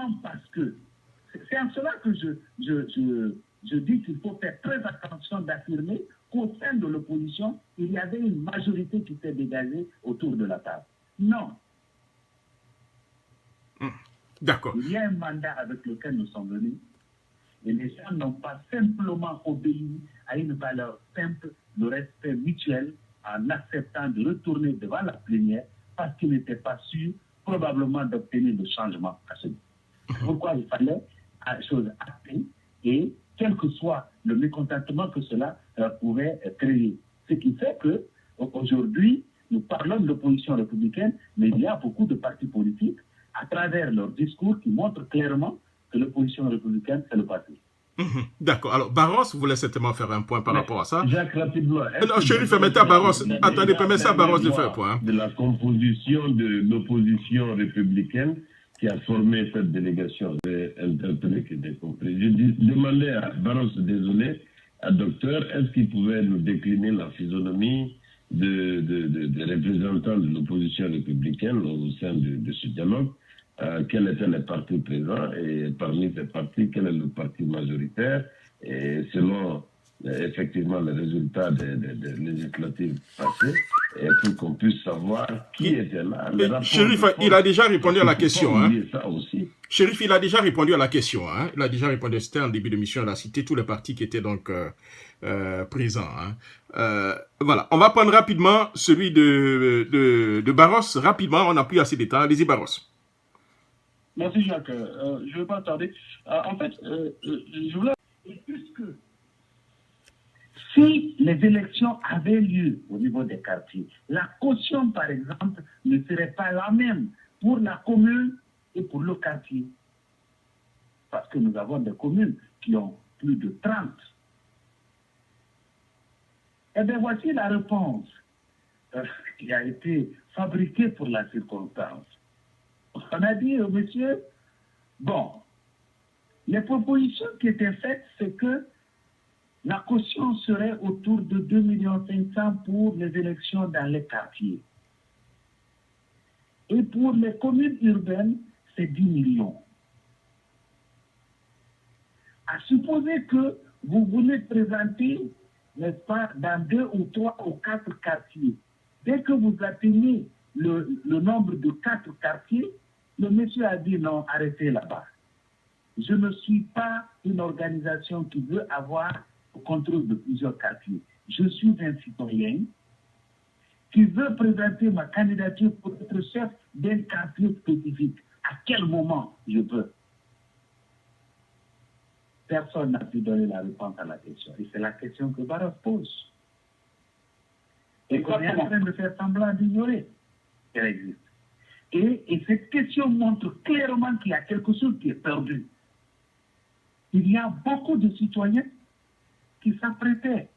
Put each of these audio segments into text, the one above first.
simplement parce que c'est en cela que je dis qu'il faut faire très attention d'affirmer qu'au sein de l'opposition, il y avait une majorité qui s'est dégagée autour de la table. Non. D'accord. Il y a un mandat avec lequel nous sommes venus et les gens n'ont pas simplement obéi à une valeur simple de respect mutuel en acceptant de retourner devant la plénière parce qu'ils n'étaient pas sûrs probablement d'obtenir le changement à ce niveau. Pourquoi il fallait chose actée et quel que soit le mécontentement que cela pouvait créer. Ce qui fait que aujourd'hui, nous parlons de l'opposition républicaine, mais il y a beaucoup de partis politiques à travers leurs discours qui montrent clairement que l'opposition républicaine, c'est le passé. D'accord. Alors, Barros voulait certainement faire un point par rapport à ça. Jacques, rapidement. Non, Chérif, permettez à Barros. Attendez, permettez à Barros de faire un point. De la composition de l'opposition républicaine qui a formé cette délégation. J'ai interpellé qui était compris. Je demandais à Barros, désolé, à docteur, est-ce qu'il pouvait nous décliner la physionomie des représentants de l'opposition républicaine au sein de ce dialogue? Quels étaient les partis présents et parmi ces partis, quel est le parti majoritaire et selon effectivement les résultats des législatives passées et pour qu'on puisse savoir qui était là. Chérif, il a déjà répondu à la question. Ça aussi. Chérif, il a déjà répondu à la question. Il a déjà répondu, c'était en début de mission, il a cité tous les partis qui étaient donc présents. Voilà, on va prendre rapidement celui de Barros. Rapidement, on n'a plus assez de temps. Allez-y, Barros. Merci Jacques. Je ne vais pas tarder. En fait, je voulais... Et puisque si les élections avaient lieu au niveau des quartiers, la caution, par exemple, ne serait pas la même pour la commune et pour le quartier. Parce que nous avons des communes qui ont plus de 30. Eh bien, voici la réponse qui a été fabriquée pour la circonstance. On a dit au monsieur, bon, les propositions qui étaient faites, c'est que la caution serait autour de 2,5 millions pour les élections dans les quartiers. Et pour les communes urbaines, c'est 10 millions. À supposer que vous voulez présenter, n'est-ce pas, dans 2 ou 3 ou 4 quartiers. Dès que vous atteignez le nombre de 4 quartiers, le monsieur a dit non, arrêtez là-bas. Je ne suis pas une organisation qui veut avoir le contrôle de plusieurs quartiers. Je suis un citoyen qui veut présenter ma candidature pour être chef d'un quartier spécifique. À quel moment je peux? Personne n'a pu donner la réponse à la question. Et c'est la question que Barros pose. Et qu'on est en train de faire semblant d'ignorer qu'elle existe. Et cette question montre clairement qu'il y a quelque chose qui est perdu. Il y a beaucoup de citoyens qui s'apprêtaient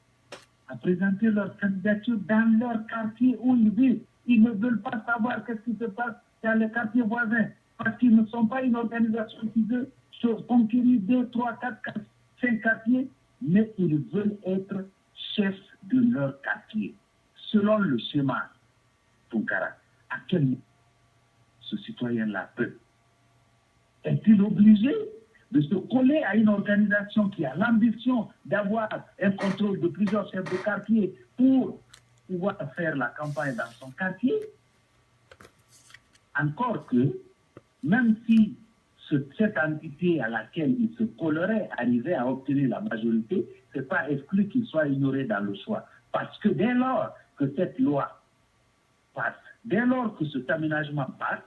à présenter leur candidature dans leur quartier où ils vivent. Ils ne veulent pas savoir ce qui se passe dans les quartiers voisins, parce qu'ils ne sont pas une organisation qui veut conquérir 2, 3, 4, 5 quartiers, mais ils veulent être chefs de leur quartier, selon le schéma Tounkara. À quel niveau ce citoyen-là peut? Est-il obligé de se coller à une organisation qui a l'ambition d'avoir un contrôle de plusieurs chefs de quartier pour pouvoir faire la campagne dans son quartier? Encore que, même si cette entité à laquelle il se collerait arrivait à obtenir la majorité, ce n'est pas exclu qu'il soit ignoré dans le choix. Parce que dès lors que cette loi passe, dès lors que cet aménagement passe,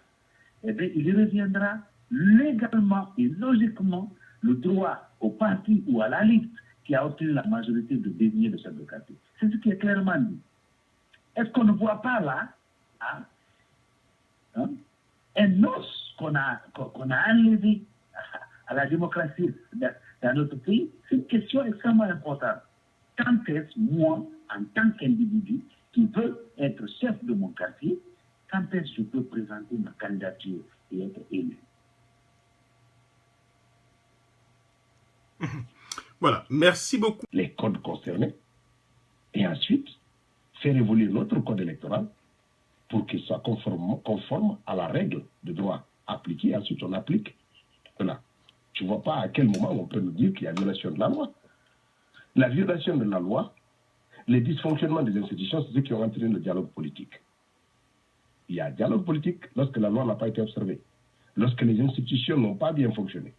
eh bien, il reviendra légalement et logiquement le droit au parti ou à la liste qui a obtenu la majorité de désigner le chef de quartier. C'est ce qui est clairement dit. Est-ce qu'on ne voit pas là un os qu'on a enlevé à la démocratie dans notre pays? C'est une question extrêmement importante. Quand est-ce, moi, en tant qu'individu qui veut être chef de mon quartier, quand est-ce que je peux présenter ma candidature et être élu? Voilà, merci beaucoup. Les codes concernés et ensuite faire évoluer notre code électoral pour qu'il soit conforme à la règle de droit appliquée. Ensuite, on applique cela. Je ne vois pas à quel moment on peut nous dire qu'il y a violation de la loi. La violation de la loi, les dysfonctionnements des institutions, c'est ceux qui ont entraîné le dialogue politique. Il y a dialogue politique lorsque la loi n'a pas été observée, lorsque les institutions n'ont pas bien fonctionné.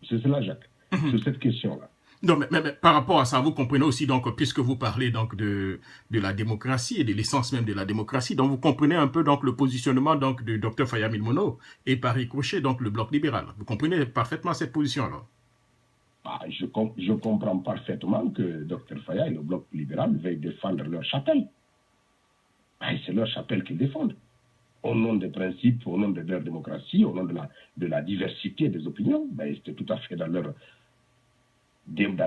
C'est cela, Jacques, sur cette question-là. Non, mais par rapport à ça, vous comprenez aussi, donc, puisque vous parlez donc de la démocratie et de l'essence même de la démocratie, donc vous comprenez un peu donc le positionnement donc du Dr Faya Milmono et par ricochet donc le bloc libéral. Vous comprenez parfaitement cette position alors? Je comprends parfaitement que Dr Faya et le bloc libéral veuillent défendre leur chapelle. C'est leur chapelle qu'ils défendent. Au nom des principes, au nom de leur démocratie, au nom de la diversité des opinions, c'est tout à fait dans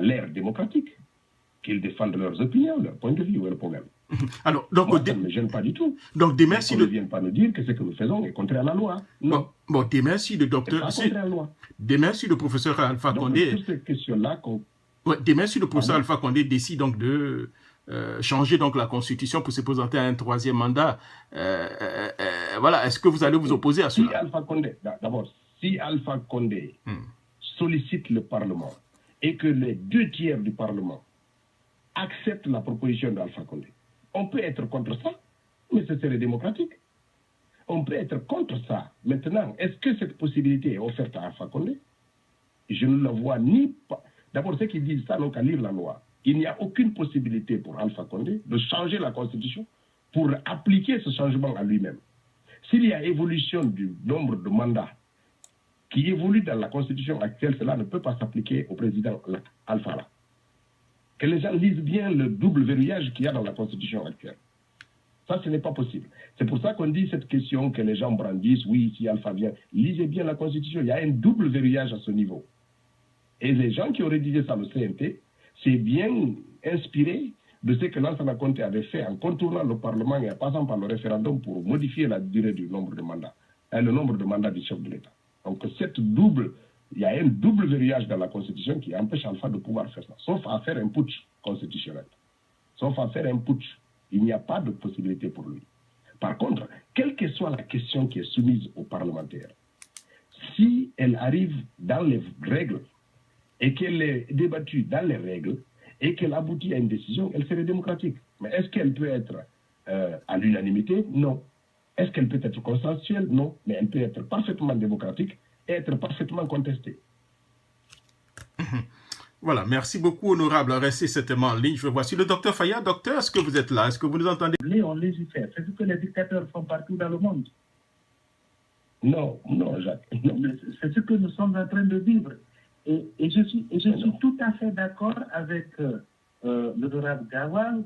l'ère démocratique qu'ils défendent leurs opinions, leur point de vue. Où est le problème? Alors, donc, moi, ça ne me gêne pas du tout. Donc, demain, si ne viennent pas nous dire que ce que nous faisons est contraire à la loi. Non. Bon, demain, si le docteur... Demain, si le professeur Alpha Condé... Sur ces questions-là... demain, si le professeur Alpha Condé décide donc de changer donc la Constitution pour se présenter à un troisième mandat, voilà, est-ce que vous allez vous opposer à cela? D'abord, si Alpha Condé sollicite le Parlement et que les 2/3 du Parlement acceptent la proposition d'Alpha Condé, on peut être contre ça, mais ce serait démocratique. On peut être contre ça. Maintenant, est-ce que cette possibilité est offerte à Alpha Condé? Je ne la vois ni pas. D'abord, ceux qui disent ça n'ont qu'à lire la loi. Il n'y a aucune possibilité pour Alpha Condé de changer la Constitution pour appliquer ce changement à lui-même. S'il y a évolution du nombre de mandats qui évolue dans la Constitution actuelle, cela ne peut pas s'appliquer au président Alpha là. Que les gens lisent bien le double verrouillage qu'il y a dans la Constitution actuelle. Ça, ce n'est pas possible. C'est pour ça qu'on dit cette question que les gens brandissent, oui, si Alpha vient, lisez bien la Constitution, il y a un double verrouillage à ce niveau. Et les gens qui ont rédigé ça, le CNT, c'est bien inspiré de ce que Lansana Conté avait fait en contournant le Parlement et en passant par le référendum pour modifier la durée du nombre de mandats, le nombre de mandats du chef de l'État. Donc il y a un double verrouillage dans la Constitution qui empêche Alpha de pouvoir faire ça, sauf à faire un putsch constitutionnel. Sauf à faire un putsch. Il n'y a pas de possibilité pour lui. Par contre, quelle que soit la question qui est soumise aux parlementaires, si elle arrive dans les règles et qu'elle est débattue dans les règles et qu'elle aboutit à une décision, elle serait démocratique. Mais est-ce qu'elle peut être à l'unanimité? Non. Est-ce qu'elle peut être consensuelle? Non. Mais elle peut être parfaitement démocratique et être parfaitement contestée. Voilà, merci beaucoup, honorable. Restez certainement en ligne. Je vois si le docteur Faya. Docteur, est-ce que vous êtes là? Est-ce que vous nous entendez? On légifère. C'est ce que les dictateurs font partout dans le monde. Non, Jacques. Non. C'est ce que nous sommes en train de vivre. Et je suis tout à fait d'accord avec l'honorable Gawal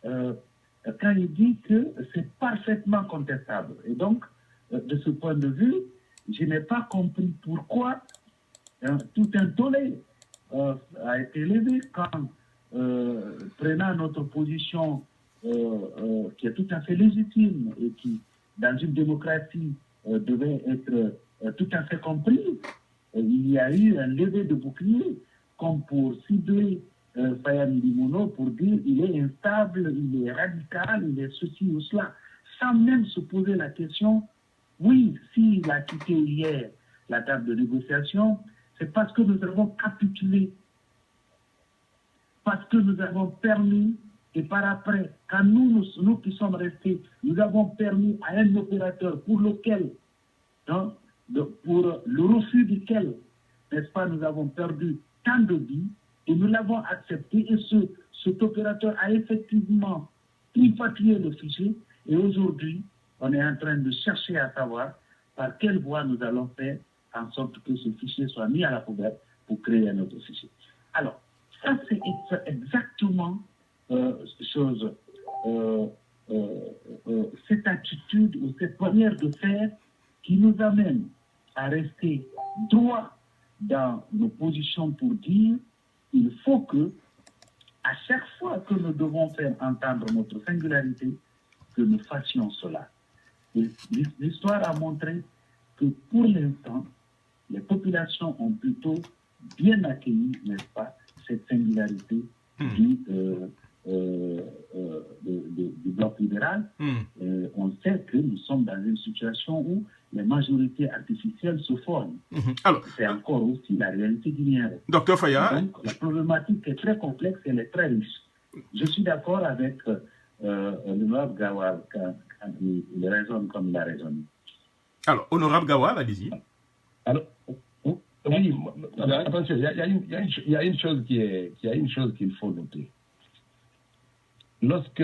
quand il dit que c'est parfaitement contestable. Et donc, de ce point de vue, je n'ai pas compris pourquoi tout un tollé a été levé quand, prenant notre position qui est tout à fait légitime et qui, dans une démocratie, devait être tout à fait comprise, il y a eu un lever de bouclier, comme pour cibler Faya Milmono pour dire il est instable, il est radical, il est ceci ou cela, sans même se poser la question, oui, s'il a quitté hier la table de négociation, c'est parce que nous avons capitulé, parce que nous avons permis, et par après, quand nous qui sommes restés, nous avons permis à un opérateur pour lequel, pour le refus duquel, n'est-ce pas, nous avons perdu tant de vies, et nous l'avons accepté, et cet opérateur a effectivement tripatouillé le fichier, et aujourd'hui, on est en train de chercher à savoir par quelle voie nous allons faire en sorte que ce fichier soit mis à la poubelle pour créer un autre fichier. Alors, ça c'est exactement cette attitude ou cette manière de faire qui nous amène à rester droit dans nos positions pour dire il faut que, à chaque fois que nous devons faire entendre notre singularité, que nous fassions cela. L'histoire a montré que pour l'instant, les populations ont plutôt bien accueilli, n'est-ce pas, cette singularité du bloc libéral, on sait que nous sommes dans une situation où les majorités artificielles se forment. C'est encore aussi la réalité guinéenne. Docteur Faya. Donc, la problématique est très complexe et elle est très riche. Je suis d'accord avec l'honorable Gawal quand il raisonne comme il a raisonné. Alors, honorable Gawal, allez-y. Alors, oui, attention, il y a une chose qu'il faut noter. Lorsque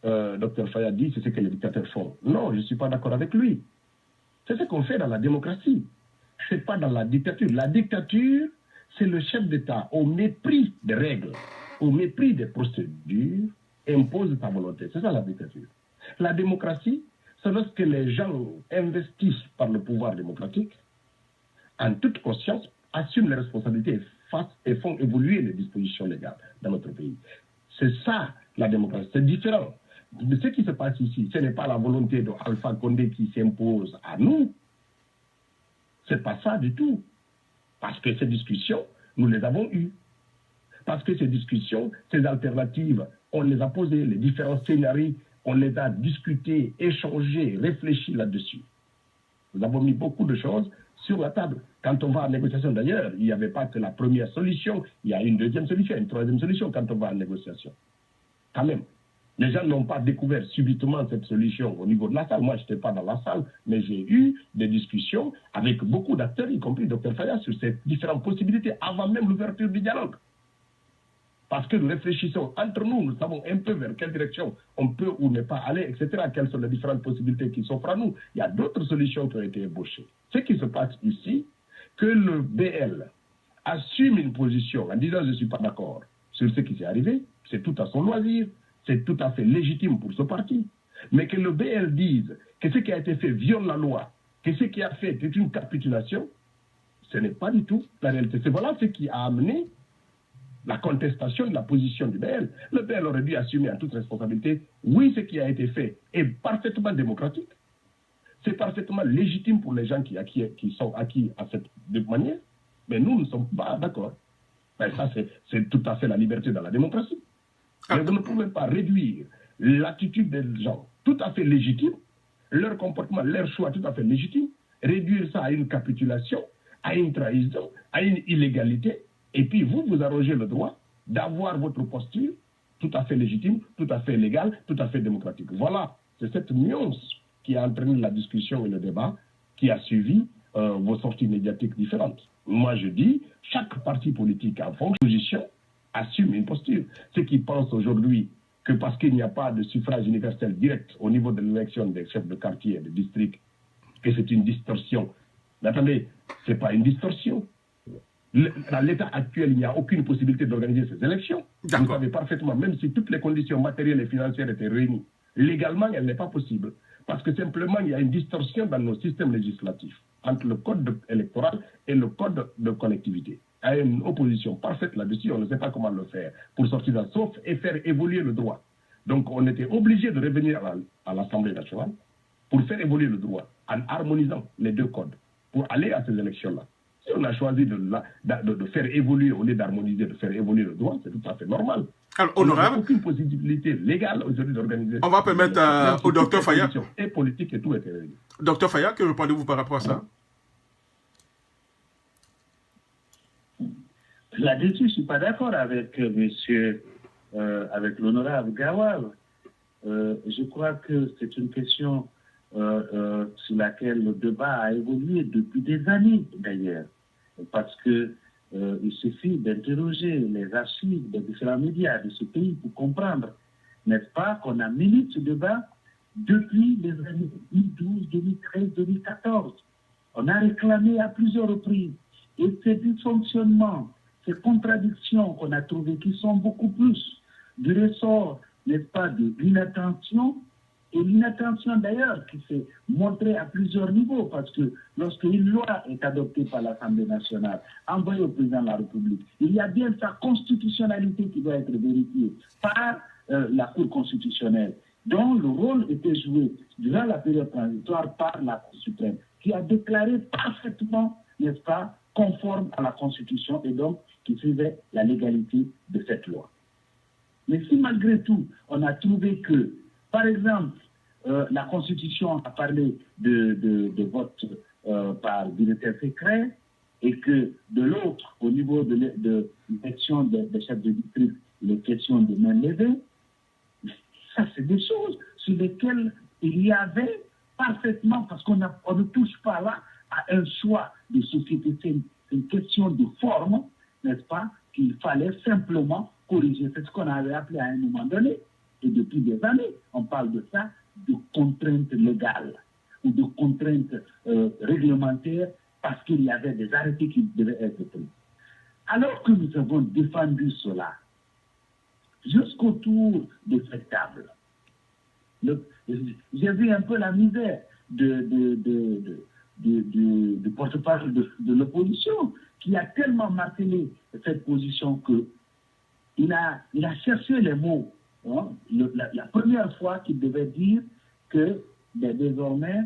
Dr Faya dit c'est ce que les dictateurs font, non, je ne suis pas d'accord avec lui. C'est ce qu'on fait dans la démocratie. Ce n'est pas dans la dictature. La dictature, c'est le chef d'État, au mépris des règles, au mépris des procédures, impose sa volonté. C'est ça la dictature. La démocratie, c'est lorsque les gens investissent par le pouvoir démocratique, en toute conscience, assument les responsabilités et font évoluer les dispositions légales dans notre pays. C'est ça, la démocratie. C'est différent. Mais ce qui se passe ici, ce n'est pas la volonté d'Alpha Condé qui s'impose à nous. Ce n'est pas ça du tout. Parce que ces discussions, nous les avons eues. Parce que ces discussions, ces alternatives, on les a posées, les différents scénarios, on les a discutés, échangés, réfléchis là-dessus. Nous avons mis beaucoup de choses sur la table. Quand on va en négociation, d'ailleurs, il n'y avait pas que la première solution, il y a une deuxième solution, une troisième solution quand on va en négociation. Quand même. Les gens n'ont pas découvert subitement cette solution au niveau de la salle. Moi, je n'étais pas dans la salle, mais j'ai eu des discussions avec beaucoup d'acteurs, y compris Dr Faya, sur ces différentes possibilités, avant même l'ouverture du dialogue. Parce que nous réfléchissons entre nous, nous savons un peu vers quelle direction on peut ou ne pas aller, etc. Quelles sont les différentes possibilités qui s'offrent à nous. Il y a d'autres solutions qui ont été ébauchées. Ce qui se passe ici, que le BL assume une position en disant je ne suis pas d'accord sur ce qui s'est arrivé, c'est tout à son loisir, c'est tout à fait légitime pour ce parti. Mais que le BL dise que ce qui a été fait viole la loi, que ce qui a fait est une capitulation, ce n'est pas du tout la réalité. C'est voilà ce qui a amené la contestation de la position du BL. Le BL aurait dû assumer en toute responsabilité, oui, ce qui a été fait est parfaitement démocratique, c'est parfaitement légitime pour les gens qui sont acquis à cette manière, mais nous ne sommes pas d'accord. Ben, ça, c'est tout à fait la liberté dans la démocratie. Mais vous ne pouvez pas réduire l'attitude des gens tout à fait légitime, leur comportement, leur choix tout à fait légitime, réduire ça à une capitulation, à une trahison, à une illégalité, et puis vous arrogez le droit d'avoir votre posture tout à fait légitime, tout à fait légale, tout à fait démocratique. Voilà, c'est cette nuance qui a entraîné la discussion et le débat qui a suivi vos sorties médiatiques différentes. Moi, je dis, chaque parti politique en fonction de position assume une posture. Ceux qui pensent aujourd'hui que parce qu'il n'y a pas de suffrage universel direct au niveau de l'élection des chefs de quartier et de district, que c'est une distorsion. Mais attendez, ce n'est pas une distorsion. Dans l'état actuel, il n'y a aucune possibilité d'organiser ces élections. Vous savez parfaitement, même si toutes les conditions matérielles et financières étaient réunies, légalement, elle n'est pas possible. Parce que simplement, il y a une distorsion dans nos systèmes législatifs entre le code électoral et le code de collectivité. Il y a une opposition parfaite là-dessus, on ne sait pas comment le faire pour sortir d'un sauf et faire évoluer le droit. Donc, on était obligé de revenir à l'Assemblée nationale pour faire évoluer le droit en harmonisant les deux codes pour aller à ces élections-là. Si on a choisi de faire évoluer, au lieu d'harmoniser, de faire évoluer le droit, c'est tout à fait normal. Alors, honorable, on n'a aucune possibilité légale aujourd'hui d'organiser. On va permettre au docteur Faya. Et politique et tout était réuni. Docteur Faya, que répondez-vous par rapport à ça? Là-dessus, je ne suis pas d'accord avec avec l'honorable Gawal. Je crois que c'est une question sur laquelle le débat a évolué depuis des années, d'ailleurs. Parce que il suffit d'interroger les archives des différents médias de ce pays pour comprendre, n'est-ce pas, qu'on a mené ce débat depuis les années 2012, 2013, 2014. On a réclamé à plusieurs reprises. Et ces dysfonctionnements, ces contradictions qu'on a trouvées, qui sont beaucoup plus du ressort, n'est-ce pas, de l'inattention, et l'inattention d'ailleurs qui s'est montrée à plusieurs niveaux, parce que lorsqu'une loi est adoptée par l'Assemblée nationale, envoyée au président de la République, il y a bien sa constitutionnalité qui doit être vérifiée par la Cour constitutionnelle, dont le rôle était joué durant la période transitoire par la Cour suprême, qui a déclaré parfaitement, n'est-ce pas, conforme à la Constitution et donc qui suivait la légalité de cette loi. Mais si malgré tout, on a trouvé que, par exemple, la Constitution a parlé de vote par bulletin secret, et que de l'autre, au niveau de l'élection des chefs de district, les questions de main levée, ça c'est des choses sur lesquelles il y avait parfaitement, parce qu'on ne touche pas là à un choix de société, c'est une question de forme, n'est-ce pas, qu'il fallait simplement corriger. C'est ce qu'on avait appelé à un moment donné, et depuis des années, on parle de ça, de contraintes légales ou de contraintes réglementaires, parce qu'il y avait des arrêtés qui devaient être pris. Alors que nous avons défendu cela, jusqu'au tour de cette table, j'ai vu un peu la misère du porte-parole de l'opposition, qui a tellement martelé cette position qu'il a cherché les mots. Hein, la première fois qu'il devait dire que désormais,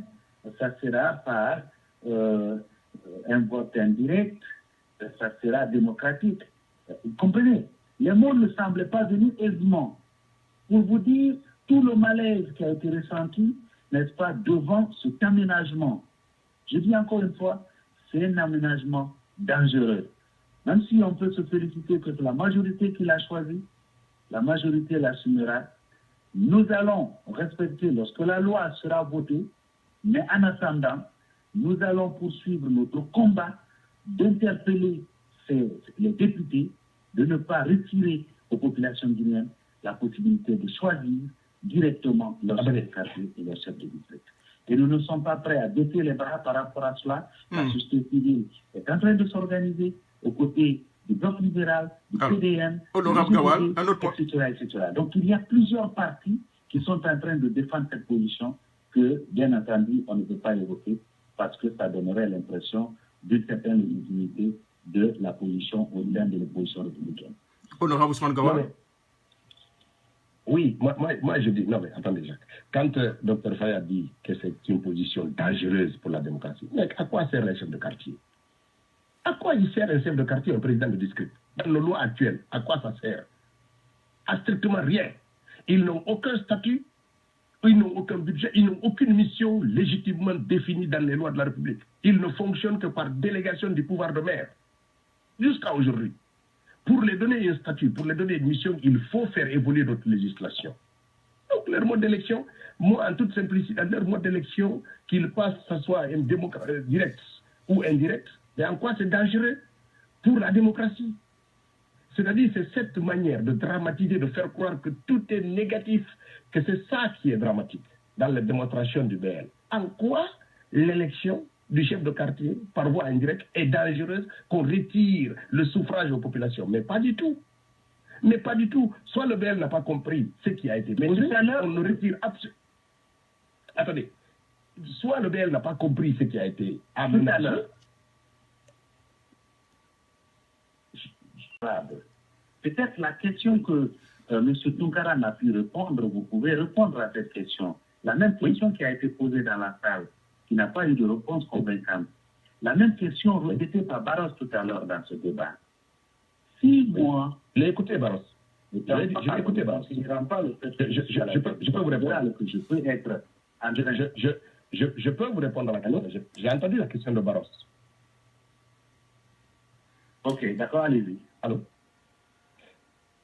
ça sera par un vote indirect, ça sera démocratique. Vous comprenez? Les mots ne semblaient pas venir aisément. Pour vous dire tout le malaise qui a été ressenti, n'est-ce pas, devant cet aménagement. Je dis encore une fois, c'est un aménagement dangereux. Même si on peut se féliciter que c'est la majorité qui l'a choisi, la majorité l'assumera. Nous allons respecter lorsque la loi sera votée, mais en attendant, nous allons poursuivre notre combat d'interpeller les députés de ne pas retirer aux populations guinéennes la possibilité de choisir directement leur chef de quartier et leur chef de district. Et nous ne sommes pas prêts à baisser les bras par rapport à cela. La société civile est en train de s'organiser aux côtés du bloc libéral, du PDM, etc. Donc il y a plusieurs partis qui sont en train de défendre cette position que, bien entendu, on ne peut pas évoquer parce que ça donnerait l'impression d'une certaine légitimité de la position au sein de l'opposition républicaine. Honorable Ousmane Gawal. Oui, moi je dis, non mais attendez Jacques, quand Dr Faye dit que c'est une position dangereuse pour la démocratie, mais à quoi sert un chef de quartier? À quoi il sert un chef de quartier, un président de district? Dans la loi actuelle, à quoi ça sert? À strictement rien. Ils n'ont aucun statut, ils n'ont aucun budget, ils n'ont aucune mission légitimement définie dans les lois de la République. Ils ne fonctionnent que par délégation du pouvoir de maire. Jusqu'à aujourd'hui. Pour les donner un statut, pour les donner une mission, il faut faire évoluer notre législation. Donc leur mode d'élection, moi en toute simplicité, leur mode d'élection, qu'ils passent, que ce soit un direct ou indirect, mais en quoi c'est dangereux pour la démocratie? C'est-à-dire c'est cette manière de dramatiser, de faire croire que tout est négatif, que c'est ça qui est dramatique dans la démonstration du BL. En quoi l'élection du chef de quartier, par voie indirecte, est dangereuse, qu'on retire le suffrage aux populations? Mais pas du tout. Mais pas du tout. Soit le BL n'a pas compris ce qui a été mais tout à l'heure, on ne retire absolument... Attendez. Soit le BL n'a pas compris ce qui a été aménagé. Peut-être la question que M. Tounkara n'a pu répondre, vous pouvez répondre à cette question. La même question qui a été posée dans la salle, qui n'a pas eu de réponse convaincante. La même question répétée par Barros tout à l'heure dans ce débat. Si moi... Je l'ai écouté, Barros. Je l'ai écouté, Barros. Je peux vous répondre. Je peux être... Je peux vous répondre à la question. J'ai entendu la question de Barros. Ok, d'accord, allez-y. Allô?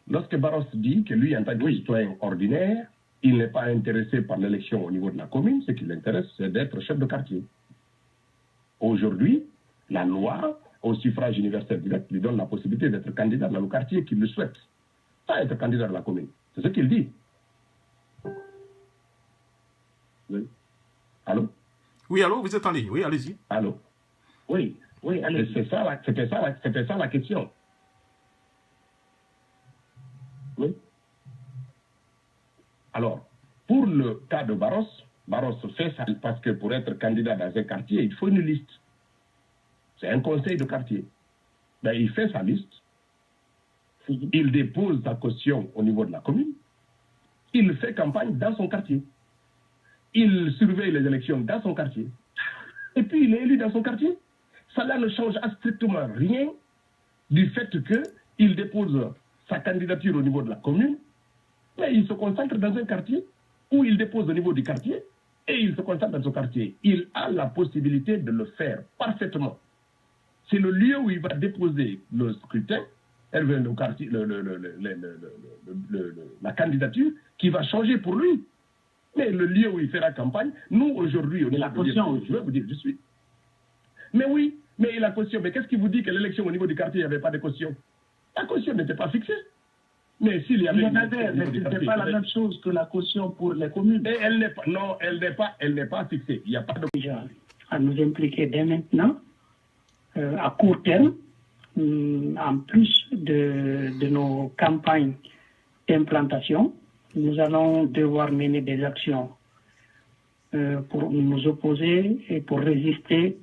Lorsque Barros dit que lui, en tant que citoyen ordinaire, il n'est pas intéressé par l'élection au niveau de la commune, ce qui l'intéresse, c'est d'être chef de quartier. Aujourd'hui, la loi au suffrage universel direct lui donne la possibilité d'être candidat dans le quartier qu'il le souhaite, pas être candidat dans la commune. C'est ce qu'il dit. Oui. Allô? Oui, allô, vous êtes en ligne. Oui, allez-y. Allô? Oui, allez-y. C'était ça la question. Oui. Alors, pour le cas de Barros fait ça parce que pour être candidat dans un quartier, il faut une liste. C'est un conseil de quartier. Ben, il fait sa liste. Il dépose sa caution au niveau de la commune. Il fait campagne dans son quartier. Il surveille les élections dans son quartier. Et puis, il est élu dans son quartier. Cela ne change strictement rien du fait qu'il dépose sa candidature au niveau de la commune Mais il se concentre dans un quartier où il dépose au niveau du quartier et il se concentre dans son quartier. Il a la possibilité de le faire parfaitement. C'est le lieu où il va déposer le scrutin, le quartier, la candidature qui va changer pour lui. Mais le lieu où il fait la campagne, nous aujourd'hui, on est la caution, je vais vous dire, je suis. Mais oui, mais la caution, mais qu'est-ce qui vous dit que l'élection au niveau du quartier, il n'y avait pas de caution? La caution n'était pas fixée. Mais s'il y avait mais ce n'est pas la même chose que la caution pour les communes. Mais elle n'est pas, non, elle n'est pas fixée. Il n'y a pas de... Déjà, à nous impliquer dès maintenant, à court terme, en plus de nos campagnes d'implantation, nous allons devoir mener des actions pour nous opposer et pour résister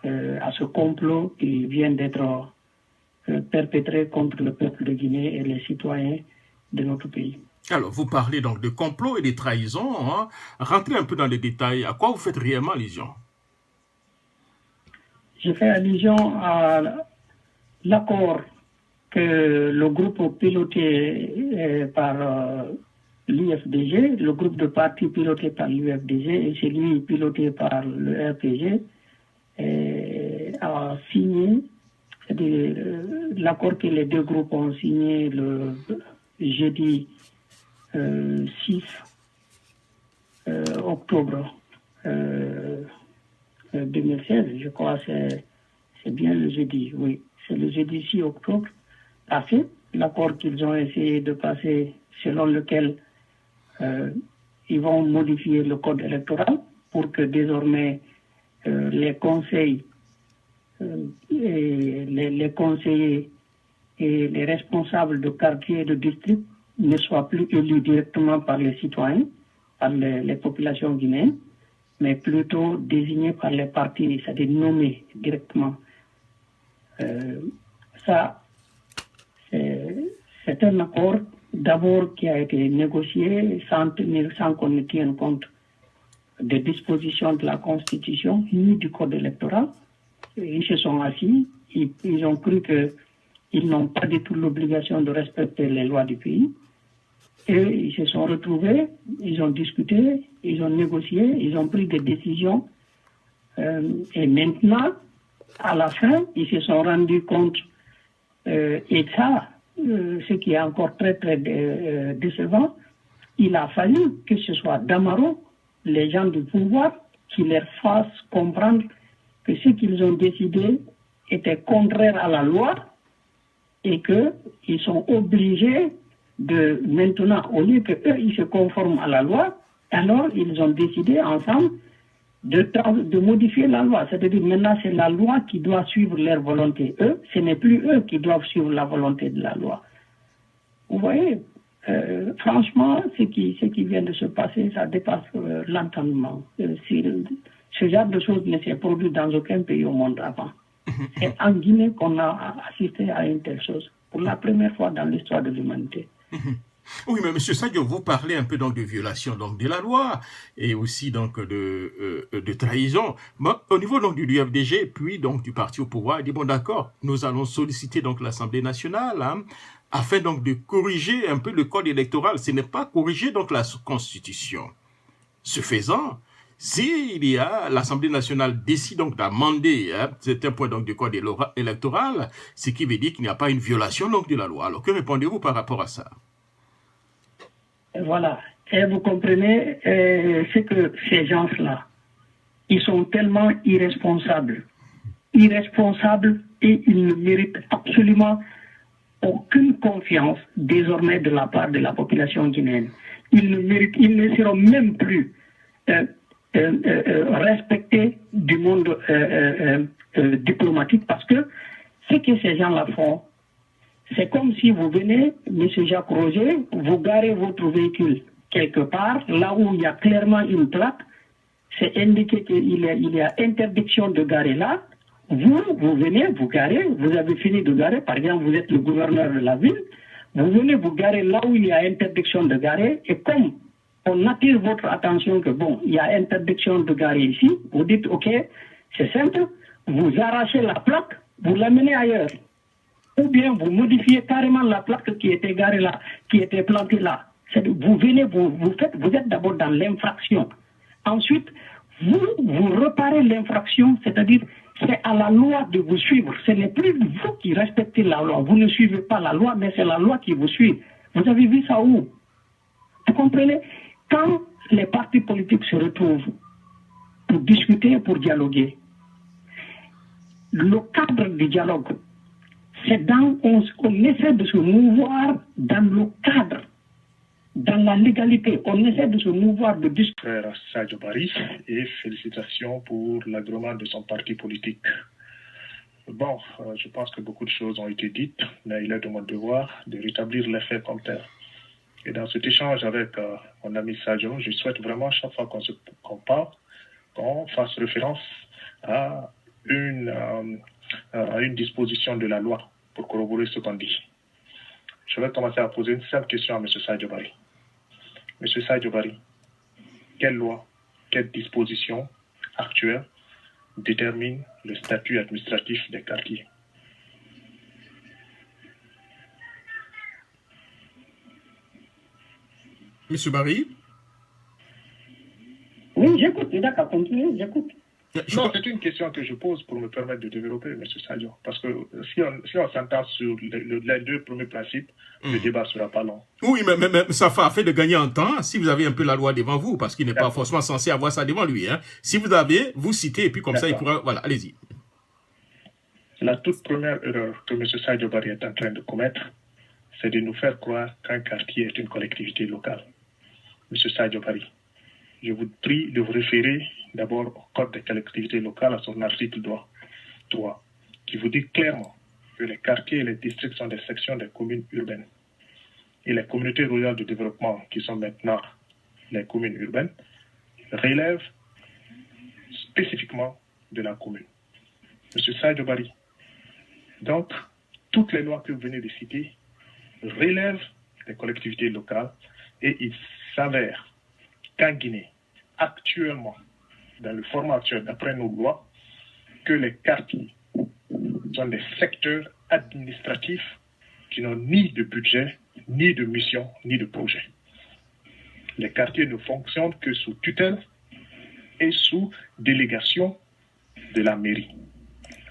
à ce complot qui vient d'être perpétré contre le peuple de Guinée et les citoyens de notre pays. Alors, vous parlez donc de complot et de trahison. Hein. Rentrez un peu dans les détails. À quoi vous faites réellement allusion? Je fais allusion à l'accord que le groupe piloté par l'UFDG, le groupe de partis piloté par l'UFDG et celui piloté par le RPG a signé, l'accord que les deux groupes ont signé le jeudi 6 octobre 2016, je crois c'est bien le jeudi, oui, c'est le jeudi 6 octobre passé, l'accord qu'ils ont essayé de passer selon lequel ils vont modifier le code électoral pour que désormais les conseils et les conseillers et les responsables de quartier et de district ne soient plus élus directement par les citoyens, par les populations guinéennes, mais plutôt désignés par les partis, c'est-à-dire nommés directement. Ça, c'est un accord d'abord qui a été négocié sans qu'on ne tienne compte des dispositions de la Constitution ni du Code électoral. Ils se sont assis, ils ont cru qu'ils n'ont pas du tout l'obligation de respecter les lois du pays. Et ils se sont retrouvés, ils ont discuté, ils ont négocié, ils ont pris des décisions. Et maintenant, à la fin, ils se sont rendus compte, et ça, ce qui est encore très très décevant, il a fallu que ce soit Damaro, les gens du pouvoir, qui leur fassent comprendre que ce qu'ils ont décidé était contraire à la loi et qu'ils sont obligés de maintenant, au lieu qu'eux, ils se conforment à la loi, alors ils ont décidé ensemble de modifier la loi. C'est-à-dire maintenant, c'est la loi qui doit suivre leur volonté. Eux, ce n'est plus eux qui doivent suivre la volonté de la loi. Vous voyez, franchement, ce qui vient de se passer, ça dépasse l'entendement. Ce genre de choses ne s'est produit dans aucun pays au monde avant. C'est en Guinée qu'on a assisté à une telle chose, pour la première fois dans l'histoire de l'humanité. Oui, mais M. Sadio, vous parlez un peu donc de violation donc, de la loi et aussi donc de trahison. Bon, au niveau donc du UFDG, puis donc du parti au pouvoir, il dit bon d'accord, nous allons solliciter donc l'Assemblée nationale afin donc de corriger un peu le code électoral. Ce n'est pas corriger donc la Constitution. Ce faisant, s'il y a l'Assemblée nationale décide donc d'amender certains points donc du code électoral, ce qui veut dire qu'il n'y a pas une violation donc de la loi. Alors que répondez-vous par rapport à ça? Voilà. Et vous comprenez, c'est que ces gens-là, ils sont tellement irresponsables et ils ne méritent absolument aucune confiance désormais de la part de la population guinéenne. Ils ne seront même plus respectés du monde diplomatique parce que ce que ces gens-là font, c'est comme si vous venez, M. Jacques Roger, vous garez votre véhicule quelque part, là où il y a clairement une plaque, c'est indiqué qu'il y a interdiction de garer là. Vous venez, vous garez, vous avez fini de garer, par exemple, vous êtes le gouverneur de la ville, vous venez vous garer là où il y a interdiction de garer, et comme on attire votre attention que bon, il y a interdiction de garer ici, vous dites ok, c'est simple, vous arrachez la plaque, vous l'amenez ailleurs. Ou bien vous modifiez carrément la plaque qui était garée là, qui était plantée là. Vous êtes d'abord dans l'infraction. Ensuite, vous reparez l'infraction, c'est-à-dire c'est à la loi de vous suivre. Ce n'est plus vous qui respectez la loi. Vous ne suivez pas la loi, mais c'est la loi qui vous suit. Vous avez vu ça où? Vous comprenez? Quand les partis politiques se retrouvent pour discuter, pour dialoguer, le cadre du dialogue, c'est on essaie de se mouvoir dans le cadre, dans la légalité. On essaie de se mouvoir de discuter. Frère Sadio Barry, et félicitations pour l'agrément de son parti politique. Bon, je pense que beaucoup de choses ont été dites, mais il est de mon devoir de rétablir les faits comme tels. Et dans cet échange avec mon ami Sadio, je souhaite vraiment, chaque fois qu'on parle, qu'on fasse référence à une disposition de la loi pour corroborer ce qu'on dit. Je vais commencer à poser une simple question à M. Sadio Barry. M. Sadio Barry, quelle loi, quelle disposition actuelle détermine le statut administratif des quartiers? Monsieur Barry? Oui, j'écoute, d'accord, continuez, j'écoute. Non, c'est une question que je pose pour me permettre de développer, M. Sadio. Parce que si on s'entend sur les deux premiers principes, le débat ne sera pas long. Oui, mais ça fait de gagner en temps si vous avez un peu la loi devant vous, parce qu'il n'est pas forcément censé avoir ça devant lui. Hein. Si vous avez, vous citez, et puis comme ça, il pourra... Voilà, allez-y. La toute première erreur que M. Sadio Barry est en train de commettre, c'est de nous faire croire qu'un quartier est une collectivité locale. M. Sadio Barry, je vous prie de vous référer d'abord au Code des collectivités locales à son article 3, qui vous dit clairement que les quartiers et les districts sont des sections des communes urbaines. Et les communautés rurales de développement, qui sont maintenant les communes urbaines, relèvent spécifiquement de la commune. Monsieur Sadio Barry, donc, toutes les lois que vous venez de citer relèvent des collectivités locales et il s'avère qu'en Guinée, actuellement, dans le format actuel, d'après nos lois, que les quartiers sont des secteurs administratifs qui n'ont ni de budget, ni de mission, ni de projet. Les quartiers ne fonctionnent que sous tutelle et sous délégation de la mairie.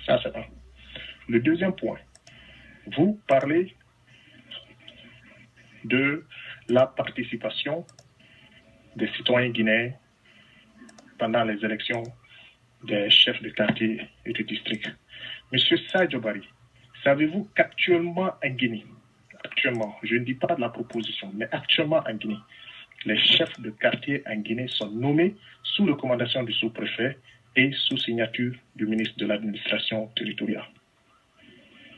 Ça, c'est un. Le deuxième point, vous parlez de la participation des citoyens guinéens pendant les élections des chefs de quartier et de district. Monsieur Sadio Barry, savez-vous qu'actuellement en Guinée, je ne dis pas de la proposition, mais actuellement en Guinée, les chefs de quartier en Guinée sont nommés sous recommandation du sous-préfet et sous signature du ministre de l'administration territoriale.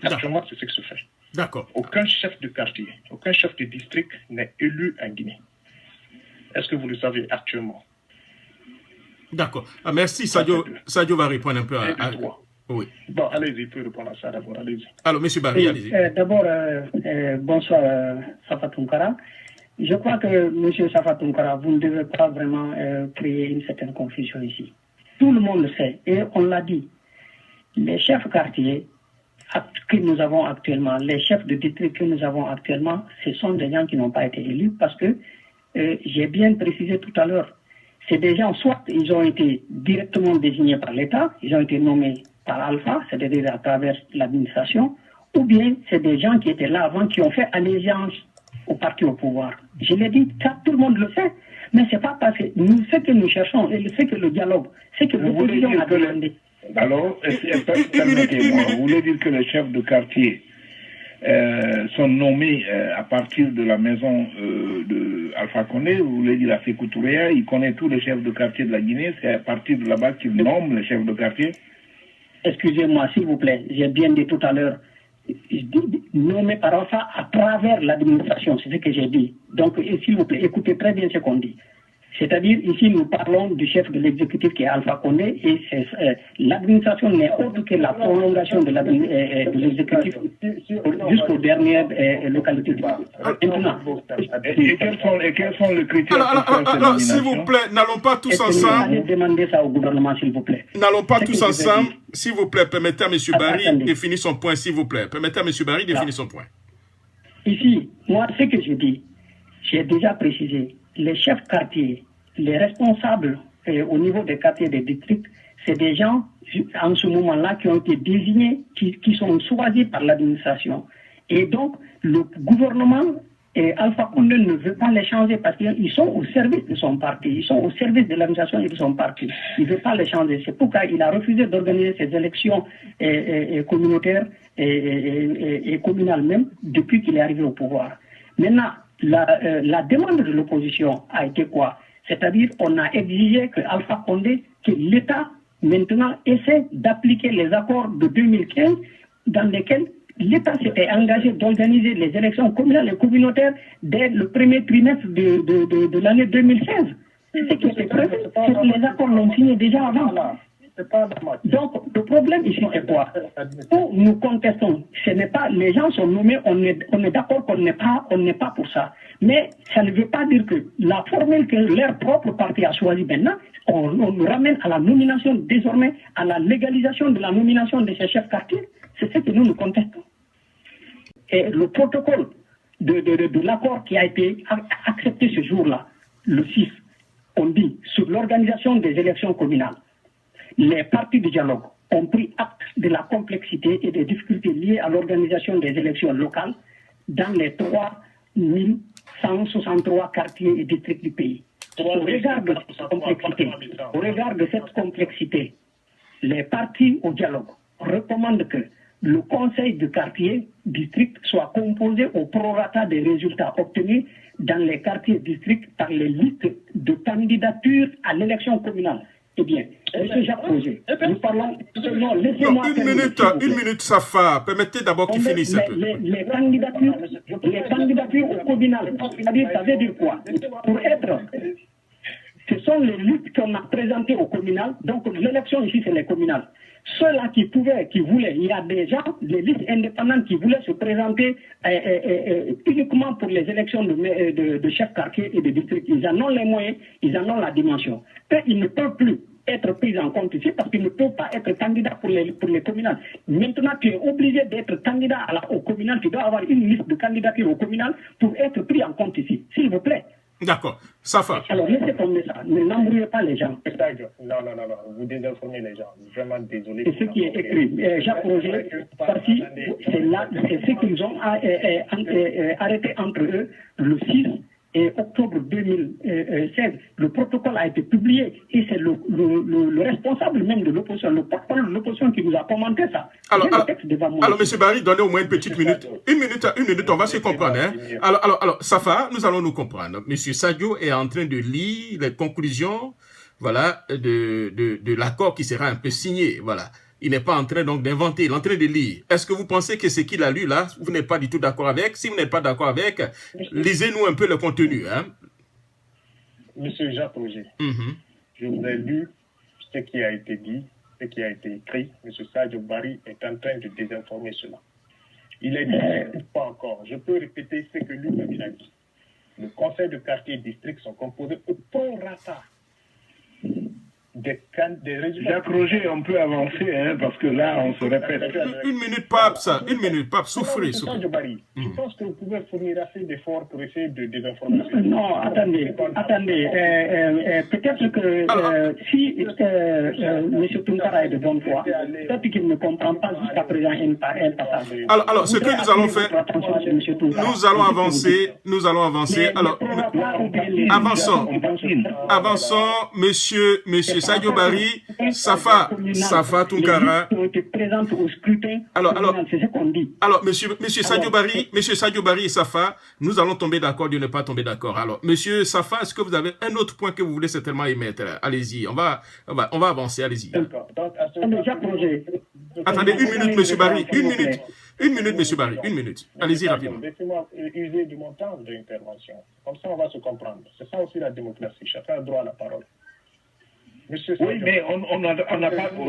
Actuellement, c'est ce qui se fait. D'accord. Aucun chef de quartier, aucun chef de district n'est élu en Guinée. Est-ce que vous le savez actuellement? D'accord. Ah, merci, Sadio va répondre un peu à... Oui. Bon, allez-y, il peut répondre à ça d'abord, allez-y. Alors, M. Barry, allez-y. D'abord, bonsoir, Safa Tounkara. Je crois que, M. Safa Tounkara, vous ne devez pas vraiment créer une certaine confusion ici. Tout le monde le sait, et on l'a dit. Les chefs quartiers que nous avons actuellement, les chefs de district que nous avons actuellement, ce sont des gens qui n'ont pas été élus parce que, j'ai bien précisé tout à l'heure, c'est des gens, soit ils ont été directement désignés par l'État, ils ont été nommés par Alpha, c'est-à-dire à travers l'administration, ou bien c'est des gens qui étaient là avant, qui ont fait allégeance au parti au pouvoir. Je l'ai dit, tout le monde le sait, mais c'est pas parce que nous, ce que nous cherchons, et ce que le dialogue, c'est que vous voulez dire que alors, permettez-moi, vous voulez dire que les chefs de quartier sont nommés à partir de la maison de Alpha Condé, vous voulez dire à Sékou Touré, il connaît tous les chefs de quartier de la Guinée, c'est à partir de là-bas qu'il nomme les chefs de quartier? Excusez-moi, s'il vous plaît, j'ai bien dit tout à l'heure, nommé par Alpha à travers l'administration, c'est ce que j'ai dit. Donc, s'il vous plaît, écoutez très bien ce qu'on dit. C'est-à-dire, ici, nous parlons du chef de l'exécutif qui est Alpha Condé, et l'administration n'est autre que la prolongation de l'exécutif jusqu'aux dernières localités. Maintenant, et quels sont les critères? Alors, s'il vous plaît, n'allons pas tous ensemble. Allez demander ça au gouvernement, s'il vous plaît. N'allons pas tous ensemble. S'il vous plaît, permettez à M. Barry de définir son point, s'il vous plaît. Permettez à M. Barry de définir son point. Ici, moi, ce que je dis, j'ai déjà précisé, les chefs quartiers, les responsables au niveau des quartiers des districts, c'est des gens, en ce moment-là, qui ont été désignés, qui sont choisis par l'administration. Et donc, le gouvernement Alpha Condé ne veut pas les changer parce qu'ils sont au service de son parti, ils sont au service de l'administration et de son parti. Il ne veut pas les changer. C'est pourquoi il a refusé d'organiser ces élections communautaires et communales même depuis qu'il est arrivé au pouvoir. Maintenant, la demande de l'opposition a été quoi? C'est-à-dire qu'on a exigé que Alpha Condé, que l'État maintenant essaie d'appliquer les accords de 2015 dans lesquels l'État s'était engagé d'organiser les élections communales et communautaires dès le premier trimestre de l'année 2016. C'est ce qui était prévu, c'est que les accords l'ont signé déjà avant. Donc, le problème ici, c'est quoi? Où nous contestons, ce n'est pas, les gens sont nommés, on est d'accord qu'on n'est pas pour ça. Mais ça ne veut pas dire que la formule que leur propre parti a choisie maintenant, on nous ramène à la nomination désormais, à la légalisation de la nomination de ces chefs quartiers. C'est ce que nous contestons. Et le protocole de l'accord qui a été accepté ce jour-là, le 6, on dit, sur l'organisation des élections communales, les partis de dialogue ont pris acte de la complexité et des difficultés liées à l'organisation des élections locales dans les 3163 quartiers et districts du pays. Au regard de cette complexité, les partis au dialogue recommandent que le conseil de quartier district soit composé au prorata des résultats obtenus dans les quartiers districts par les listes de candidatures à l'élection communale. Eh bien, M. Jacques Roger, nous parlons... Non, laissez-moi... Une minute, Safa. Permettez d'abord qu'il finisse un peu. Les candidatures au communal, c'est-à-dire, ça veut dire quoi? Pour être... Ce sont les listes qu'on a présentées au communal. Donc, l'élection ici, c'est les communales. Ceux-là qui voulaient, il y a déjà des listes indépendantes qui voulaient se présenter uniquement pour les élections de chefs quartier et de district. Ils en ont les moyens, ils en ont la dimension. Et ils ne peuvent plus être pris en compte ici parce qu'ils ne peuvent pas être candidats pour les communales. Maintenant, tu es obligé d'être candidat au communal. Tu dois avoir une liste de candidatures au communal pour être pris en compte ici. S'il vous plaît. D'accord. Safa. Alors, laissez tomber ça. Ne l'embrouillez pas les gens. Non. Vous désinformez les gens. Vraiment désolé. C'est ce qui est écrit. Jacques Roger, parti, c'est ce qu'ils ont arrêté entre eux le 6 et octobre 2016. Le protocole a été publié et c'est le responsable même de l'opposition, le porte-parole de l'opposition qui nous a commenté ça. Alors, M. Barry, donnez au moins une petite minute. Une minute, on va se comprendre. Hein? Alors, Safa, nous allons nous comprendre. M. Sadio est en train de lire les conclusions, voilà, de l'accord qui sera un peu signé, voilà. Il n'est pas en train donc d'inventer, il est en train de lire. Est-ce que vous pensez que ce qu'il a lu là, vous n'êtes pas du tout d'accord avec? Si vous n'êtes pas d'accord avec, lisez-nous un peu le contenu. Hein? Monsieur Jacques Roger, je vous ai lu ce qui a été dit, ce qui a été écrit. Monsieur Sadio Barry est en train de désinformer cela. Il est dit ou pas encore. Je peux répéter ce que lui-même il a dit. Le conseil de quartier et district sont composés au prorata des résultats. Jacques Roger, on peut avancer, hein, parce que là, on se répète. Une minute, Pape, souffrez. Je pense que vous pouvez fournir assez d'efforts pour essayer de désinformer. Non, attendez. Peut-être que si M. Tunkara est de bonne foi, peut-être qu'il ne comprend pas jusqu'à présent un passage. Alors, ce que nous allons faire, nous allons avancer. Alors, avançons, monsieur Sadio Barry, Safa Tunkara. Alors, monsieur Sadio Barry et Safa, nous allons tomber d'accord de ne pas tomber d'accord. Alors, monsieur Safa, est-ce que vous avez un autre point que vous voulez certainement émettre? Allez-y, on va avancer, allez-y. Attendez, une minute, monsieur Barry, une minute, monsieur Barry, une minute. Allez-y rapidement. Laissez-moi user de mon temps d'intervention. Comme ça, on va se comprendre. C'est ça aussi la démocratie. Chacun a droit à la parole. Oui, mais on n'a pas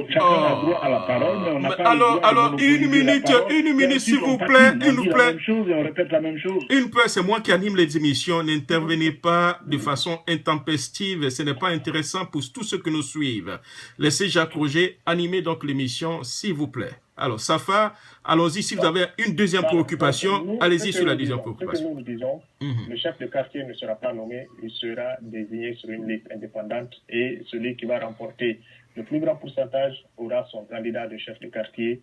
chacun a droit à la parole, mais on n'a pas alors, une minute, s'il vous plaît, on répète la même chose. C'est moi qui anime les émissions. N'intervenez pas de façon intempestive. Ce n'est pas intéressant pour tous ceux qui nous suivent. Laissez Jacques Roger animer donc l'émission, s'il vous plaît. Alors, Safa, allons-y. Si vous avez une deuxième préoccupation, allez-y sur la deuxième préoccupation. Ce que nous disons, le chef de quartier ne sera pas nommé, il sera désigné sur une liste indépendante et celui qui va remporter le plus grand pourcentage aura son candidat de chef de quartier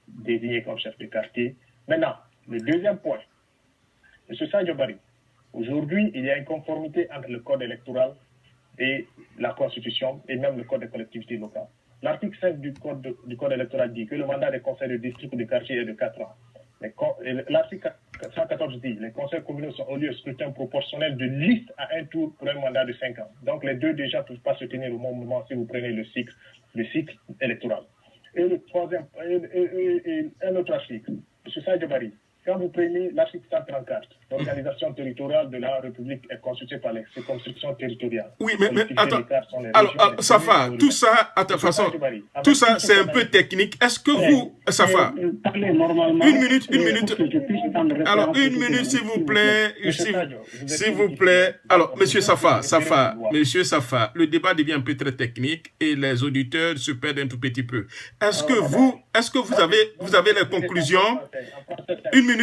désigné comme chef de quartier. Maintenant, le deuxième point, M. Sadio Barry, aujourd'hui, il y a une conformité entre le code électoral et la Constitution et même le code des collectivités locales. L'article 5 du code électoral dit que le mandat des conseils de district ou de quartier est de 4 ans. L'article 114 dit que les conseils communaux sont au lieu scrutin proportionnel de liste à un tour pour un mandat de 5 ans. Donc les deux déjà ne peuvent pas se tenir au même moment si vous prenez le cycle électoral. Et le troisième, et un autre article, M. Sadio Barry, quand vous prenez l'article 134, l'organisation territoriale de la République est constituée par les circonscriptions territoriales. Oui, mais attends. Alors, Safa, tout ça, à ta façon, tout ça, c'est un peu technique. Est-ce que vous, Safa, une minute. Alors, une minute, s'il vous plaît. S'il vous plaît. Alors, monsieur Safa, le débat devient un peu très technique et les auditeurs se perdent un tout petit peu. Est-ce que vous avez les conclusions? Une minute.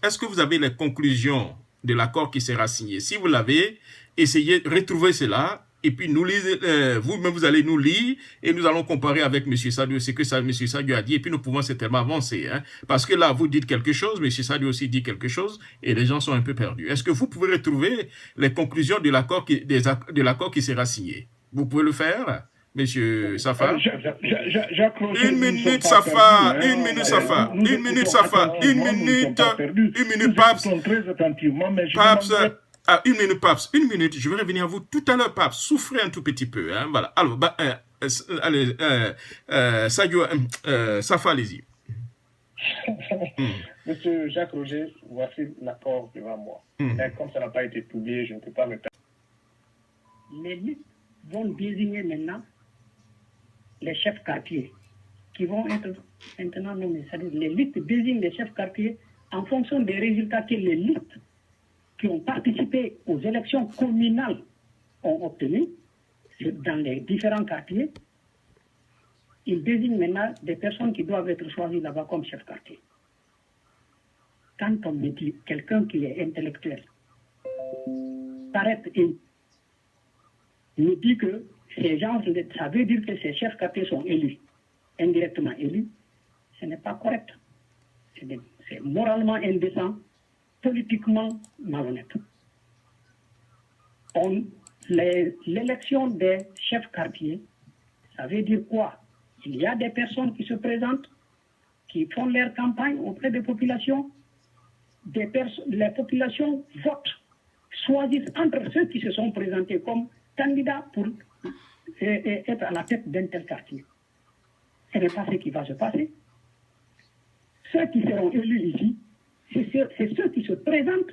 Est-ce que vous avez les conclusions de l'accord qui sera signé? Si vous l'avez, essayez de retrouver cela et puis nous lisez, vous-même vous allez nous lire et nous allons comparer avec M. Sadio ce que M. Sadio a dit et puis nous pouvons certainement avancer. Hein, parce que là, vous dites quelque chose, M. Sadio aussi dit quelque chose et les gens sont un peu perdus. Est-ce que vous pouvez retrouver les conclusions de l'accord qui sera signé? Vous pouvez le faire? Monsieur Safa, une minute, Safa, Paps, une minute, je vais revenir à vous tout à l'heure, Paps, souffrez un tout petit peu, hein, voilà, alors, allez, Sadio, Safa, allez-y. Monsieur Jacques Roger, voici l'accord devant moi, mais comme ça n'a pas été publié, je ne peux pas me permettre. Les listes vont désigner maintenant les chefs quartiers qui vont être maintenant nommés. C'est-à-dire les listes désignent les chefs quartiers en fonction des résultats que les listes qui ont participé aux élections communales ont obtenus dans les différents quartiers. Ils désignent maintenant des personnes qui doivent être choisies là-bas comme chefs quartier. Quand on me dit quelqu'un qui est intellectuel, s'arrête et nous dit que ces gens, ça veut dire que ces chefs quartiers sont élus, indirectement élus, ce n'est pas correct. C'est moralement indécent, politiquement malhonnête. L'élection des chefs quartiers, ça veut dire quoi? Il y a des personnes qui se présentent, qui font leur campagne auprès des populations, les populations votent, choisissent entre ceux qui se sont présentés comme candidats pour être à la tête d'un tel quartier. Ce n'est pas ce qui va se passer. Ceux qui seront élus ici, c'est ceux qui se présentent